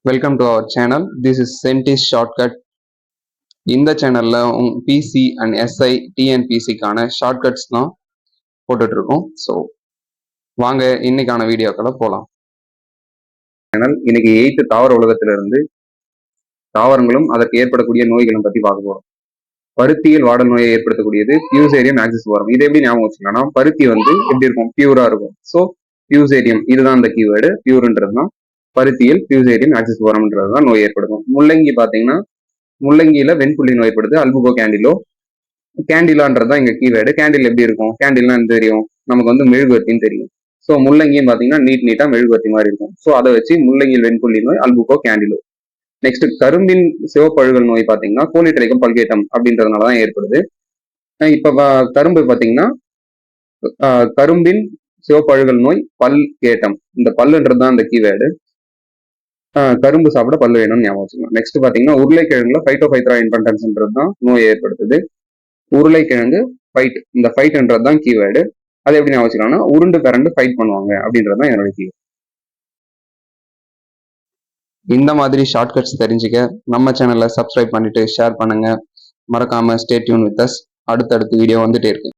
Welcome to our channel. This is சென்டிஸ் shortcut. இந்த சேனல்ல பிசி அண்ட் எஸ்ஐ டிஎன்பிசிக்கான ஷார்ட்கட்ஸ் தான் போட்டுட்டு இருக்கோம். ஸோ வாங்க இன்னைக்கான வீடியோக்களை போகலாம். சேனல் இன்னைக்கு 8th தாவர உலகத்திலிருந்து தாவரங்களும் அதற்கு ஏற்படக்கூடிய நோய்களும் பத்தி பார்க்க போறோம். பருத்தியில் வாடல் நோயை ஏற்படுத்தக்கூடியது பியூசேரியம் ஆக்சிஸ்வோரம். இது எப்படி ஞாபகம் வச்சுக்கலாம்னா, பருத்தி வந்து எப்படி இருக்கும், பியூரா இருக்கும். ஸோ பியூசேரியம் இதுதான் அந்த கீவேர்டு. பியூர்ன்றது தான் பருத்தியில் பியூசேரியம் ஆக்சிஸ்வோரம்ன்றது தான் நோய் ஏற்படுத்தும். முள்ளங்கி பார்த்தீங்கன்னா, முள்ளங்கியில வெண்புள்ளி நோய் ஏற்படுது, அல்புகோ கேண்டிலோ. கேண்டிலான்றது தான் இங்க கீவேர்டு. கேண்டில் எப்படி இருக்கும், கேண்டில்னா என்ன தெரியும் நமக்கு, வந்து மெழுகுவர்த்தின்னு தெரியும். ஸோ முள்ளங்கின்னு பார்த்தீங்கன்னா நீட்டா மெழுகுவர்த்தி மாதிரி இருக்கும். ஸோ அதை வச்சு முள்ளங்கியில் வெண்புள்ளி நோய், அல்புகோ கேண்டிலோ. நெக்ஸ்ட் கரும்பின் சிவப்பழுகல் நோய் பார்த்தீங்கன்னா கோலிட்ரைக்கம் பல்கேட்டம் அப்படின்றதுனால தான் ஏற்படுது. இப்போ கரும்பு பார்த்தீங்கன்னா கரும்பின் சிவப்பழுகல் நோய் பல்கேட்டம். இந்த பல்லுன்றது தான் இந்த கீவேர்டு. கரும்பு சாப்பிட பல்லு வேணும்னு ஞாபகம் வச்சுக்கணும். நெக்ஸ்ட் பார்த்தீங்கன்னா உருளைக்கிழங்குல ஃபைட்டோஃபைத்ரா இன்ஃபன்டன்ஸ்ன்றது தான் நோயை ஏற்படுத்துது. உருளைக்கிழங்கு ஃபைட், இந்த ஃபைட்ன்றது தான் கீவேர்டு. அது எப்படி ஞாபகம் வச்சுக்கலாம்னா உருண்டு பிறண்டு ஃபைட் பண்ணுவாங்க அப்படின்றது தான் என்னோட கீவேர்டு. இந்த மாதிரி ஷார்ட்கட்ஸ் தெரிஞ்சுக்க நம்ம சேனலை சப்ஸ்கிரைப் பண்ணிட்டு ஷேர் பண்ணுங்க. மறக்காம ஸ்டே டியூன் வித் அஸ். அடுத்தடுத்து வீடியோ வந்துட்டே இருக்கு.